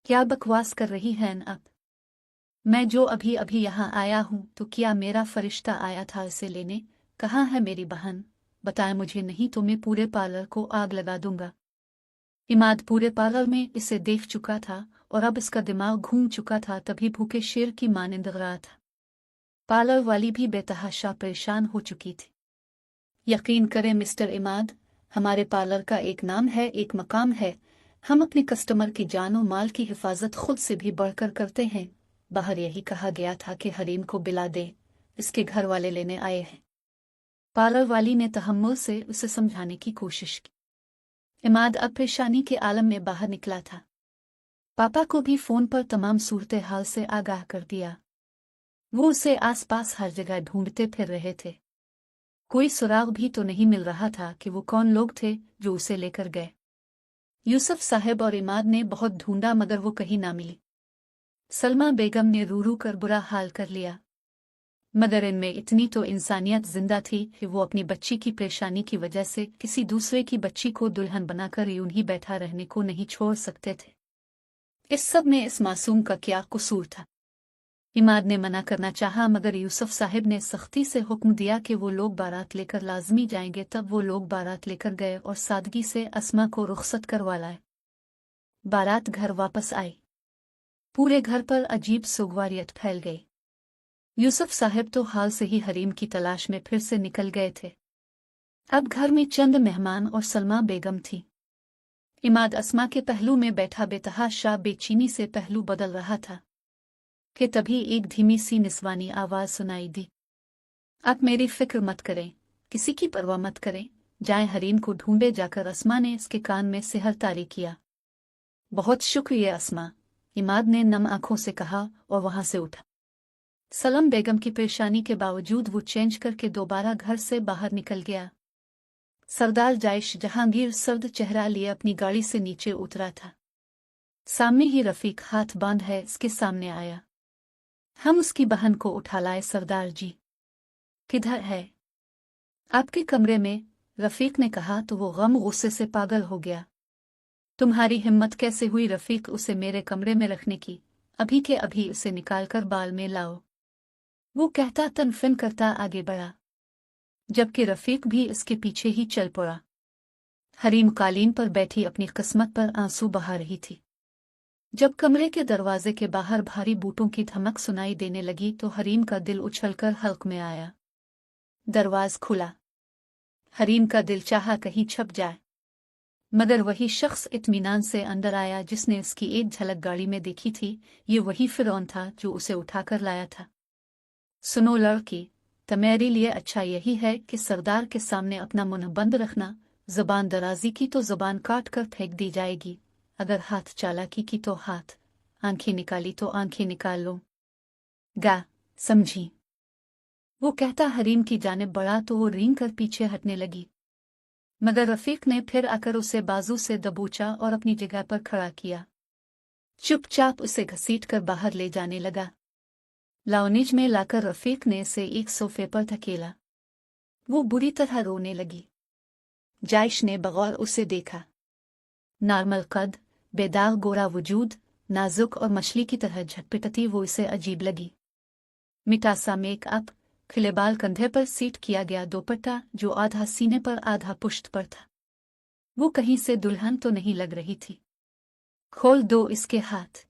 क्या बकवास कर रही हैं आप? मैं जो अभी अभी यहाँ आया हूँ तो क्या मेरा फरिश्ता आया था इसे लेने? कहाँ है मेरी बहन? बताए मुझे, नहीं तो मैं पूरे पार्लर को आग लगा दूंगा। इमाद पूरे पार्लर में इसे देख चुका था और अब इसका दिमाग घूम चुका था, तभी भूखे शेर की मानिंद रहा था। पार्लर वाली भी बेतहाशा परेशान हो चुकी थी। यकीन करें मिस्टर इमाद, हमारे पार्लर का एक नाम है, एक मकाम है। हम अपने कस्टमर की जान और माल की हिफाजत खुद से भी बढ़कर करते हैं। बाहर यही कहा गया था कि हरीम को बिला दें, इसके घर वाले लेने आए हैं। पार्लर वाली ने तहम्मुल से उसे समझाने की कोशिश की। इमाद अब परेशानी के आलम में बाहर निकला था। पापा को भी फोन पर तमाम सूरत हाल से आगाह कर दिया। वो उसे आसपास हर जगह ढूंढते फिर रहे थे। कोई सुराग भी तो नहीं मिल रहा था कि वो कौन लोग थे जो उसे लेकर गए। यूसुफ साहब और इमाद ने बहुत ढूंढा मगर वो कहीं ना मिली। सलमा बेगम ने रू रू कर बुरा हाल कर लिया, मगर इनमें इतनी तो इंसानियत जिंदा थी कि वो अपनी बच्ची की परेशानी की वजह से किसी दूसरे की बच्ची को दुल्हन बनाकर यूं ही बैठा रहने को नहीं छोड़ सकते थे। इस सब में इस मासूम का क्या कसूर था? इमाद ने मना करना चाहा मगर यूसुफ साहब ने सख्ती से हुक्म दिया कि वो लोग बारात लेकर लाजमी जाएंगे। तब वो लोग बारात लेकर गए और सादगी से अस्मा को रुखसत करवा लाए। बारात घर वापस आई। पूरे घर पर अजीब सुगवारियत फैल गई। यूसुफ साहब तो हाल से ही हरीम की तलाश में फिर से निकल गए थे। अब घर में चंद मेहमान और सलमा बेगम थी। इमाद अस्मा के पहलू में बैठा बेतहाशा बेचैनी से पहलू बदल रहा था कि तभी एक धीमी सी निस्वानी आवाज सुनाई दी। आप मेरी फिक्र मत करें, किसी की परवाह मत करें, जाएं हरीम को ढूंढे जाकर। अस्मा ने इसके कान में सिहर तारी किया। बहुत शुक्रिया अस्मा, इमाद ने नम आंखों से कहा और वहां से उठा। सलम बेगम की परेशानी के बावजूद वो चेंज करके दोबारा घर से बाहर निकल गया। सरदार जायश जहांगीर सर्द चेहरा लिए अपनी गाड़ी से नीचे उतरा था। सामने ही रफीक हाथ बांध है इसके सामने आया। हम उसकी बहन को उठा लाए सरदार जी। किधर है? आपके कमरे में, रफीक ने कहा तो वो गम गुस्से से पागल हो गया। तुम्हारी हिम्मत कैसे हुई रफीक उसे मेरे कमरे में रखने की? अभी के अभी उसे निकालकर बाल में लाओ, वो कहता तनफिन करता आगे बढ़ा, जबकि रफीक भी इसके पीछे ही चल पड़ा। हरीम कालीन पर बैठी अपनी किस्मत पर आंसू बहा रही थी। जब कमरे के दरवाजे के बाहर भारी बूटों की धमक सुनाई देने लगी तो हरीम का दिल उछलकर हल्क में आया। दरवाज खुला। हरीम का दिल चाहा कहीं छप जाए, मगर वही शख्स इत्मीनान से अंदर आया जिसने उसकी एक झलक गाड़ी में देखी थी। ये वही फिरौन था जो उसे उठाकर लाया था। सुनो लड़की, तुम्हारे लिए अच्छा यही है कि सरदार के सामने अपना मुंह बंद रखना। जुबान दराजी की तो जुबान काट कर फेंक दी जाएगी, अगर हाथ चालाकी की तो हाथ, आंखें निकाली तो आंखें निकाल लो। गा, समझी? वो कहता हरीम की जानिब बढ़ा तो वो रेंग कर पीछे हटने लगी, मगर रफीक ने फिर आकर उसे बाजू से दबोचा और अपनी जगह पर खड़ा किया। चुपचाप उसे घसीटकर बाहर ले जाने लगा। लाउनिज में लाकर रफीक ने उसे एक सोफे पर धकेला। वो बुरी तरह रोने लगी। जायश ने बगौर उसे देखा। नॉर्मल कद, बेदाग गोरा वजूद, नाजुक और मछली की तरह झटपटती वो इसे अजीब लगी। मिटासा मेकअप, खिले बाल, कंधे पर सीट किया गया दोपट्टा जो आधा सीने पर आधा पुश्त पर था। वो कहीं से दुल्हन तो नहीं लग रही थी। खोल दो इसके हाथ,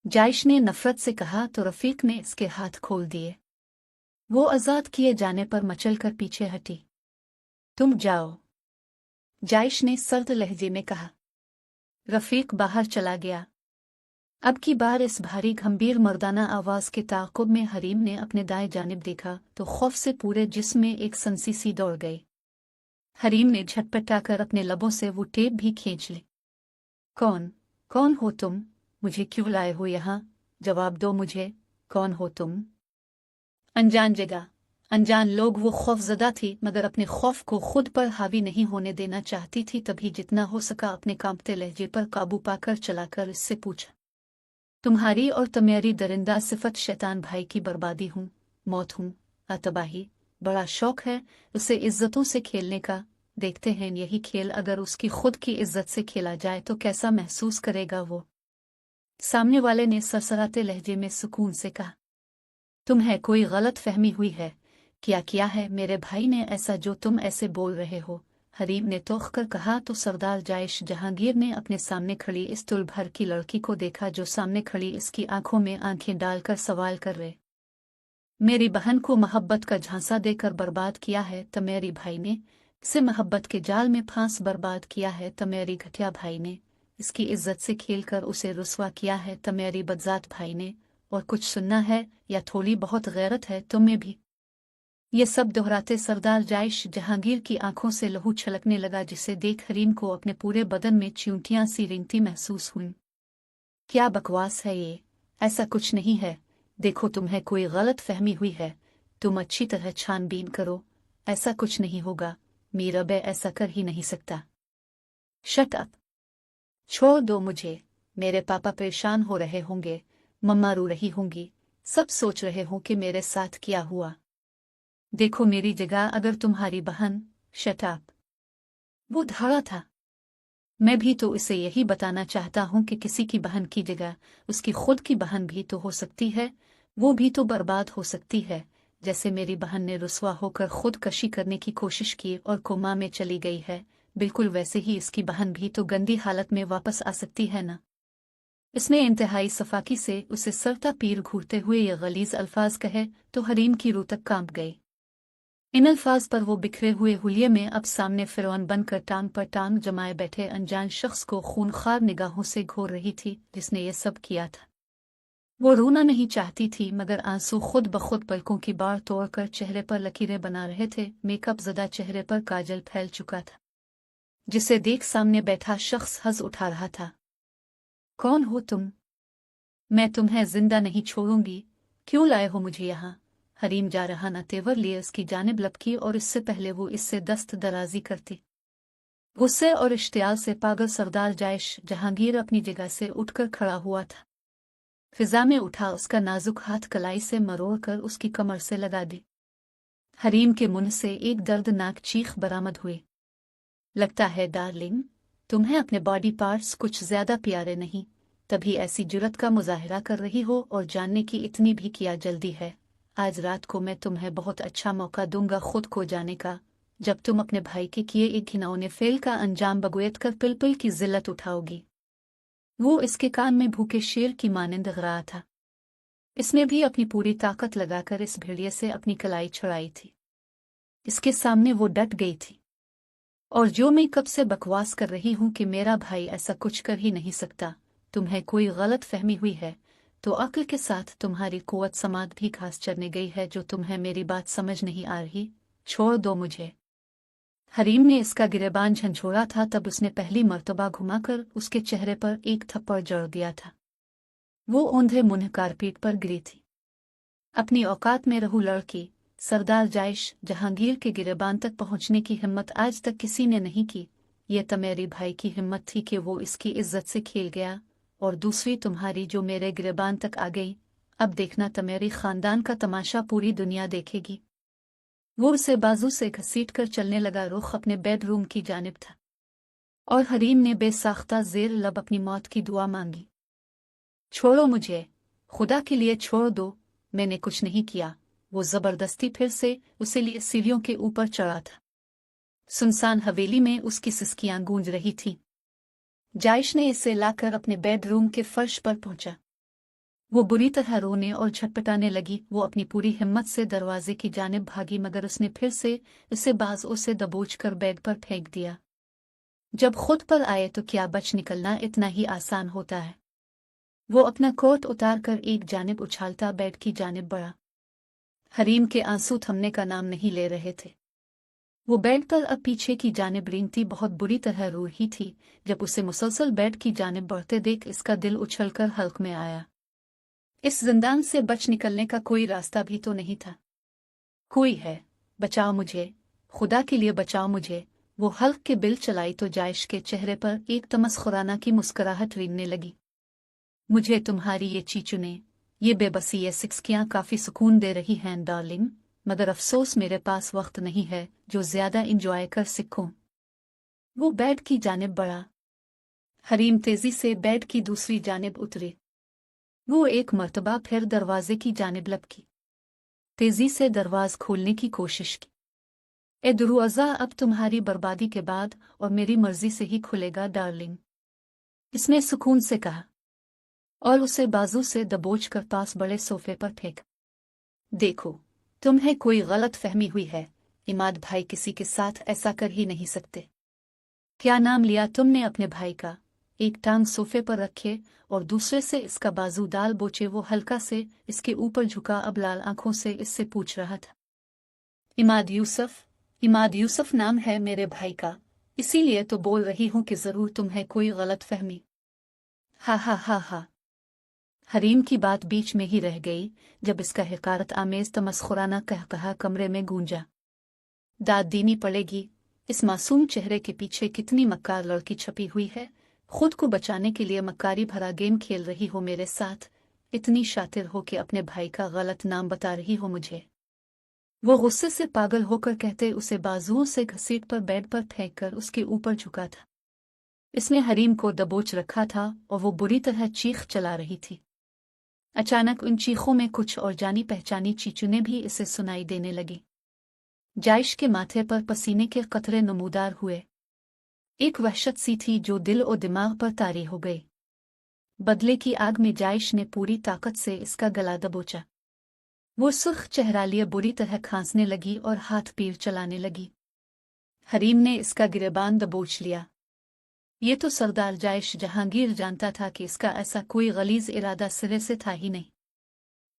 जायश ने नफरत से कहा तो रफीक ने इसके हाथ खोल दिए। वो आजाद किए जाने पर मचलकर पीछे हटी। तुम जाओ, जायश ने सर्द लहजे में कहा। रफीक बाहर चला गया। अब की बार इस भारी गंभीर मर्दाना आवाज के ताक़ुब में हरीम ने अपने दाएं जानिब देखा तो खौफ से पूरे जिस्म में एक सनसी सी दौड़ गई। हरीम ने झटपटाकर अपने लबों से वो टेप भी खींच ली। कौन कौन हो तुम? मुझे क्यों लाए हो यहाँ? जवाब दो मुझे, कौन हो तुम? अनजान जगह, अनजान लोग। वो खौफजदा थी मगर अपने खौफ को खुद पर हावी नहीं होने देना चाहती थी। तभी जितना हो सका अपने कांपते लहजे पर काबू पाकर चलाकर इससे पूछा, तुम्हारी और तुम्हारी दरिंदा सिफत शैतान भाई की बर्बादी हूँ, मौत हूँ, तबाही। बड़ा शौक है उसे इज्जतों से खेलने का। देखते हैं यही खेल अगर उसकी खुद की इज्जत से खेला जाए तो कैसा महसूस करेगा वो। सामने वाले ने सरसराते लहजे में सुकून से कहा, तुम्हें कोई गलत फहमी हुई है। क्या किया है मेरे भाई ने ऐसा जो तुम ऐसे बोल रहे हो? हरीम ने तोख कर कहा तो सरदार जायश जहांगीर ने अपने सामने खड़ी इस तुल भर की लड़की को देखा जो सामने खड़ी इसकी आंखों में आंखें डालकर सवाल कर रहे। मेरी बहन को मोहब्बत का झांसा देकर बर्बाद किया है तो मेरी भाई ने, इसे मोहब्बत के जाल में फांस बर्बाद किया है तो मेरी घटिया भाई ने, इसकी इज्जत से खेलकर उसे रुस्वा किया है तो मेरी बदजात भाई ने, और कुछ सुनना है या थोड़ी बहुत गैरत है तुम्हें भी? ये सब दोहराते सरदार जायश जहांगीर की आंखों से लहू छलकने लगा जिसे देख हरीम को अपने पूरे बदन में च्यूंटियां सी रेंगती महसूस हुई। क्या बकवास है ये? ऐसा कुछ नहीं है। देखो तुम्हें कोई गलत फहमी हुई है। तुम अच्छी तरह छानबीन करो। ऐसा कुछ नहीं होगा। मीराबे ऐसा कर ही नहीं सकता। Shut up. छोड़ दो मुझे। मेरे पापा परेशान हो रहे होंगे, मम्मा रो रही होंगी, सब सोच रहे हो कि मेरे साथ क्या हुआ। देखो मेरी जगह अगर तुम्हारी बहन। Shut up. वो धड़ा था। मैं भी तो इसे यही बताना चाहता हूं कि किसी की बहन की जगह उसकी खुद की बहन भी तो हो सकती है। वो भी तो बर्बाद हो सकती है। जैसे मेरी बहन ने रुस्वा होकर खुदकशी करने की कोशिश की और कोमा में चली गई है, बिल्कुल वैसे ही इसकी बहन भी तो गंदी हालत में वापस आ सकती है ना। इसने इंतहाई सफाकी से उसे सरता पीर घूरते हुए ये गलीज अल्फाज कहे तो हरीम की रूह तक कांप गई। इन अल्फाज पर वो बिखरे हुए हुलिये में अब सामने फिरौन बनकर टांग पर टांग जमाए बैठे अनजान शख्स को खूनखार निगाहों से घोर रही थी जिसने ये सब किया था। वो रोना नहीं चाहती थी मगर आंसू खुद ब खुद पलकों की बाढ़ तोड़कर चेहरे पर लकीरें बना रहे थे। मेकअप ज़दा चेहरे पर काजल फैल चुका था जिसे देख सामने बैठा शख्स हंस उठा रहा था। कौन हो तुम? मैं तुम्हें जिंदा नहीं छोड़ूंगी। क्यों लाए हो मुझे यहाँ? हरीम जा रहा न तेवर लिए उसकी जानिब लपकी और इससे पहले वो इससे दस्त दराजी करती। गुस्से और इश्तियाल से पागल सरदार जायश जहांगीर अपनी जगह से उठकर खड़ा हुआ था। फिजा में उठा उसका नाजुक हाथ कलाई से मरोड़ कर उसकी कमर से लगा दी। हरीम के मुंह से एक दर्दनाक चीख बरामद हुई। लगता है डार्लिंग, तुम्हें अपने बॉडी पार्ट्स कुछ ज्यादा प्यारे नहीं, तभी ऐसी जुर्रत का मुजाहिरा कर रही हो और जानने की इतनी भी क्या जल्दी है। आज रात को मैं तुम्हें बहुत अच्छा मौका दूंगा खुद को जाने का, जब तुम अपने भाई के किए एक घिनौने फेल का अंजाम बगैर कर पिल की जिल्लत उठाओगी। वो इसके कान में भूखे शेर की मानिंद रहा था। इसने भी अपनी पूरी ताकत लगाकर इस भेड़िए से अपनी कलाई छुड़ाई थी। इसके सामने वो डट गई थी। और जो मैं कब से बकवास कर रही हूं कि मेरा भाई ऐसा कुछ कर ही नहीं सकता, तुम्हें कोई गलत फहमी हुई है तो अक्ल के साथ तुम्हारी कुव्वत समात भी घास चरने गई है जो तुम्हें मेरी बात समझ नहीं आ रही। छोड़ दो मुझे। हरीम ने इसका गिरेबान झंझोड़ा था तब उसने पहली मर्तबा घुमाकर उसके चेहरे पर एक थप्पड़ जड़ दिया था। वो औंधे मुंह कारपीट पर गिरी थी। अपनी औकात में रहू लड़की सरदार जायश जहांगीर के गिरेबान तक पहुंचने की हिम्मत आज तक किसी ने नहीं की। ये तो मेरी भाई की हिम्मत थी कि वो इसकी इज्जत से खेल गया, और दूसरी तुम्हारी जो मेरे गिरेबान तक आ गई। अब देखना तो मेरी खानदान का तमाशा पूरी दुनिया देखेगी। वो उसे बाजू से घसीट कर चलने लगा। रुख अपने बेडरूम की जानिब था और हरीम ने बेसाख्ता जेर लब अपनी मौत की दुआ मांगी। छोड़ो मुझे, खुदा के लिए छोड़ दो, मैंने कुछ नहीं किया। वो जबरदस्ती फिर से उसे लिए सीढ़ियों के ऊपर चढ़ा था। सुनसान हवेली में उसकी सिसकियां गूंज रही थीं। जायश ने इसे लाकर अपने बेडरूम के फर्श पर पहुंचा। वो बुरी तरह रोने और झटपटाने लगी। वो अपनी पूरी हिम्मत से दरवाजे की जानिब भागी मगर उसने फिर से उसे बाजू से दबोच कर बेड पर फेंक दिया। जब खुद पर आए तो क्या बच निकलना इतना ही आसान होता है। वो अपना कोट उतार कर एक जानिब उछालता बेड की जानिब बढ़ा। हरीम के आंसू थमने का नाम नहीं ले रहे थे। वो बेड पर अब पीछे की जानिब रेंगती बहुत बुरी तरह रो रही थी। जब उसे मुसलसल बेड की जानिब बढ़ते देख इसका दिल उछलकर हल्क में आया। इस जिंदान से बच निकलने का कोई रास्ता भी तो नहीं था। कोई है, बचाओ मुझे, खुदा के लिए बचाओ मुझे। वो हल्क के बिल चलाई तो जायश के चेहरे पर एक तमस्खुराना की मुस्कुराहट रेंगने लगी। मुझे तुम्हारी ये चीचुने, ये बेबसी, ये सिक्सकियां काफी सुकून दे रही हैं डार्लिंग, मगर अफसोस मेरे पास वक्त नहीं है जो ज्यादा इंजॉय कर सकूं। वो बेड की जानिब बढ़ा। हरीम तेजी से बेड की दूसरी जानिब उतरे। वो एक मर्तबा फिर दरवाजे की जानिब लपकी। तेजी से दरवाज खोलने की कोशिश की। ए दरवाज़ा अब तुम्हारी बर्बादी के बाद और मेरी मर्जी से ही खुलेगा डार्लिंग, इसने सुकून से कहा और उसे बाजू से दबोच कर पास बड़े सोफे पर फेंक। देखो, तुम्हें कोई गलत फहमी हुई है। इमाद भाई किसी के साथ ऐसा कर ही नहीं सकते। क्या नाम लिया तुमने अपने भाई का? एक टांग सोफे पर रखे और दूसरे से इसका बाजू डाल बोचे वो हल्का से इसके ऊपर झुका अब लाल आंखों से इससे पूछ रहा था। इमाद यूसुफ। इमाद यूसुफ नाम है मेरे भाई का, इसीलिए तो बोल रही हूं कि जरूर तुम्हें कोई गलत फहमी। हा हा हा हा। हरीम की बात बीच में ही रह गई जब इसका हकारत आमेज तमस्खुराना कहा कमरे में गूंजा। दाद देनी पड़ेगी, इस मासूम चेहरे के पीछे कितनी मक्कार लड़की छपी हुई है। खुद को बचाने के लिए मक्कारी भरा गेम खेल रही हो मेरे साथ, इतनी शातिर हो कि अपने भाई का गलत नाम बता रही हो मुझे। वो गुस्से से पागल होकर कहते उसे बाजुओं से घसीट पर बेड पर फेंक कर उसके ऊपर झुका था। इसने हरीम को दबोच रखा था और वो बुरी तरह चीख चला रही थी। अचानक उन चीखों में कुछ और जानी पहचानी चीचुने भी इसे सुनाई देने लगी। जायश के माथे पर पसीने के कतरे नमूदार हुए। एक वहशत सी थी जो दिल और दिमाग पर तारी हो गई। बदले की आग में जायश ने पूरी ताकत से इसका गला दबोचा। वो सुर्ख चेहरा लिए बुरी तरह खांसने लगी और हाथ पीर चलाने लगी। हरीम ने इसका गिरेबान दबोच लिया। ये तो सरदार जायश जहांगीर जानता था कि इसका ऐसा कोई गलीज इरादा सिरे से था ही नहीं।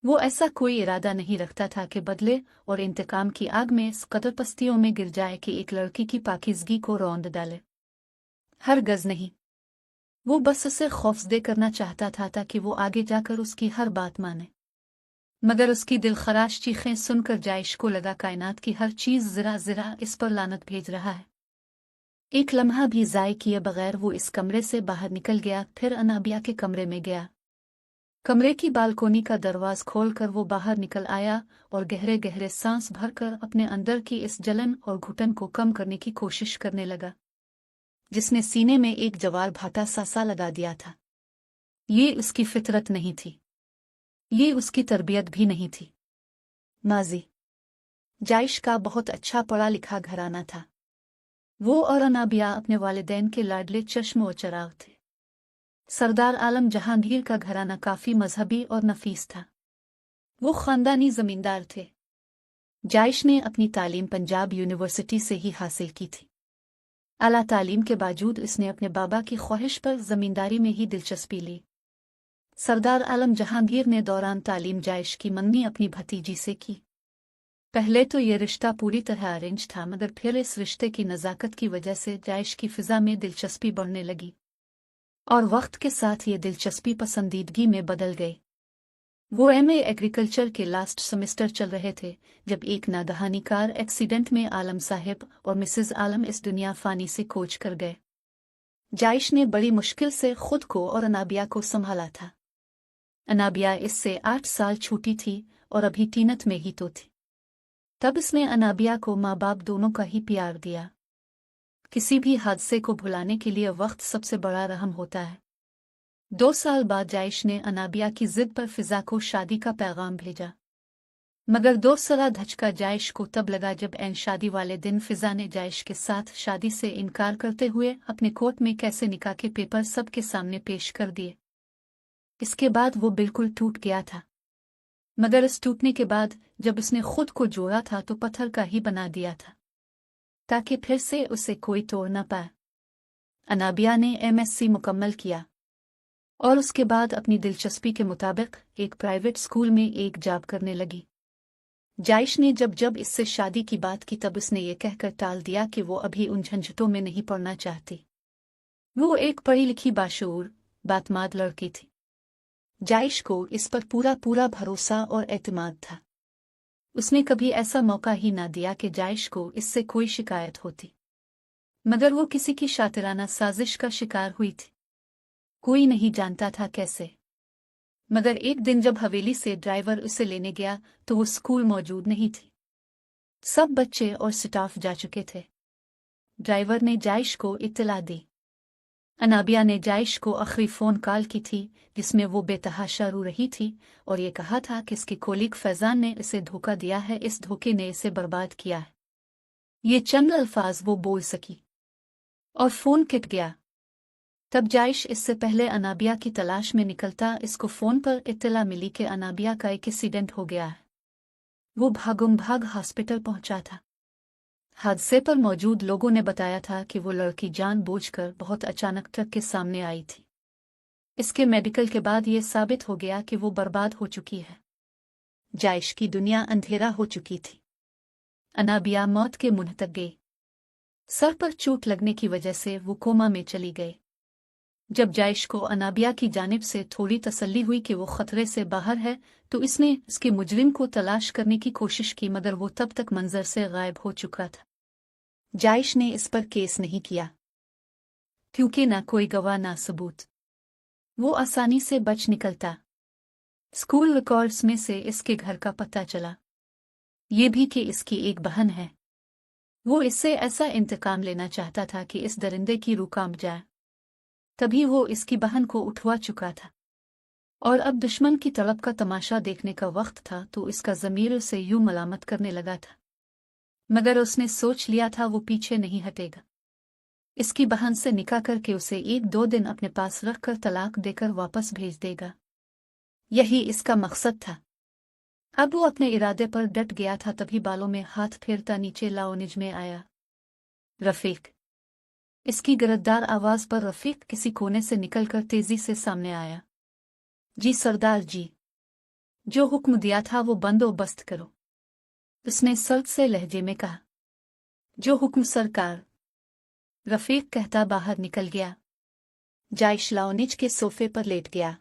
वो ऐसा कोई इरादा नहीं रखता था कि बदले और इंतकाम की आग में इस कदर पस्तियों में गिर जाए कि एक लड़की की पाकीज़गी को रौंद डाले। हर गज नहीं। वो बस उसे खौफजदे करना चाहता था ताकि वो आगे जाकर उसकी हर बात माने। मगर उसकी दिलखराश चीखें सुनकर जायश को लगा कायनात की हर चीज जरा जरा इस पर लानत भेज रहा है। एक लम्हा भी ज़ाय किए बगैर वो इस कमरे से बाहर निकल गया, फिर अनाबिया के कमरे में गया। कमरे की बालकोनी का दरवाज खोलकर वो बाहर निकल आया और गहरे गहरे सांस भरकर अपने अंदर की इस जलन और घुटन को कम करने की कोशिश करने लगा, जिसने सीने में एक जवार भाटा सा लगा दिया था। ये उसकी फितरत नहीं थी, ये उसकी तरबियत भी नहीं थी। माजी जायश का बहुत अच्छा पढ़ा लिखा घराना था। वो और अनाबिया अपने वालिदैन के लाडले चश्म और चराग थे। सरदार आलम जहांगीर का घराना काफी मजहबी और नफीस था। वो खानदानी जमींदार थे। जायश ने अपनी तालीम पंजाब यूनिवर्सिटी से ही हासिल की थी। आला तालीम के बावजूद इसने अपने बाबा की ख्वाहिश पर जमींदारी में ही दिलचस्पी ली। सरदार आलम जहांगीर ने दौरान तालीम जायश की मंगनी अपनी भतीजी से की। पहले तो ये रिश्ता पूरी तरह अरेंज था, मगर फिर इस रिश्ते की नज़ाकत की वजह से जायश की फिजा में दिलचस्पी बढ़ने लगी और वक्त के साथ ये दिलचस्पी पसंदीदगी में बदल गई। वो एमए एग्रीकल्चर के लास्ट सेमेस्टर चल रहे थे जब एक नागहानी कार एक्सीडेंट में आलम साहिब और मिसेस आलम इस दुनिया फानी से कोच कर गए। जायश ने बड़ी मुश्किल से खुद को और अनाबिया को संभाला था। अनाबिया इससे 8 साल छोटी थी और अभी टीनत में ही तो थी। तब इसने अनाबिया को माँ बाप दोनों का ही प्यार दिया। किसी भी हादसे को भुलाने के लिए वक्त सबसे बड़ा रहम होता है। 2 साल बाद जायश ने अनाबिया की जिद पर फिजा को शादी का पैगाम भेजा, मगर 2 साल धचका जायश को तब लगा जब एन शादी वाले दिन फिजा ने जायश के साथ शादी से इनकार करते हुए अपने कोर्ट में कैसे निकाह के पेपर सबके सामने पेश कर दिए। इसके बाद वो बिल्कुल टूट गया था, मगर इस टूटने के बाद जब उसने खुद को जोड़ा था तो पत्थर का ही बना दिया था ताकि फिर से उसे कोई तोड़ न पाए। अनाबिया ने एमएससी मुकम्मल किया और उसके बाद अपनी दिलचस्पी के मुताबिक एक प्राइवेट स्कूल में एक जॉब करने लगी। जायश ने जब जब इससे शादी की बात की तब उसने ये कहकर टाल दिया कि वो अभी उन झंझटों में नहीं पड़ना चाहती। वो एक पढ़ी लिखी बाशऊर बातमाद लड़की थी। जायश को इस पर पूरा पूरा भरोसा और एतमाद था। उसने कभी ऐसा मौका ही ना दिया कि जायश को इससे कोई शिकायत होती, मगर वो किसी की शातिराना साजिश का शिकार हुई थी। कोई नहीं जानता था कैसे, मगर एक दिन जब हवेली से ड्राइवर उसे लेने गया तो वो स्कूल मौजूद नहीं थी। सब बच्चे और स्टाफ जा चुके थे। ड्राइवर ने जायश को इत्तला दी। अनाबिया ने जायश को आखिरी फ़ोन कॉल की थी जिसमें वो बेतहाशा रो रही थी और ये कहा था कि इसकी कोलीग फैज़ान ने इसे धोखा दिया है, इस धोखे ने इसे बर्बाद किया है। ये चंद अल्फाज वो बोल सकी और फ़ोन कट गया। तब जायश इससे पहले अनाबिया की तलाश में निकलता इसको फ़ोन पर इत्तला मिली कि अनाबिया का एक एक्सीडेंट हो गया है। वो भागम भाग हॉस्पिटल पहुंचा था। हादसे पर मौजूद लोगों ने बताया था कि वो लड़की जानबूझकर बहुत अचानक ट्रक के सामने आई थी। इसके मेडिकल के बाद ये साबित हो गया कि वो बर्बाद हो चुकी है। जायश की दुनिया अंधेरा हो चुकी थी। अनाबिया मौत के मुंह तक गई। सर पर चोट लगने की वजह से वो कोमा में चली गई। जब जायश को अनाबिया की जानिब से थोड़ी तसल्ली हुई कि वो खतरे से बाहर है तो इसने उसके मुजरिम को तलाश करने की कोशिश की, मगर वो तब तक मंजर से गायब हो चुका था। जायश ने इस पर केस नहीं किया क्योंकि ना कोई गवाह ना सबूत। वो आसानी से बच निकलता। स्कूल रिकॉर्ड्स में से इसके घर का पता चला, ये भी कि इसकी एक बहन है। वो इससे ऐसा इंतकाम लेना चाहता था कि इस दरिंदे की रूह कांप जाए। तभी वो इसकी बहन को उठवा चुका था और अब दुश्मन की तड़प का तमाशा देखने का वक्त था तो इसका ज़मीर उसे यूं मलामत करने लगा था, मगर उसने सोच लिया था वो पीछे नहीं हटेगा। इसकी बहन से निकाह करके उसे 1-2 दिन अपने पास रखकर तलाक देकर वापस भेज देगा। यही इसका मकसद था। अब वो अपने इरादे पर डट गया था। तभी बालों में हाथ फेरता नीचे लाओनिज में आया रफ़ीक। इसकी गरजदार आवाज़ पर रफ़ीक किसी कोने से निकलकर तेजी से सामने आया। जी सरदार जी, जो हुक्म दिया था वो बंदोबस्त करो, उसने सख्त से लहजे में कहा। जो हुक्म सरकार, रफ़ीक कहता बाहर निकल गया। जायश लाओनिज के सोफे पर लेट गया।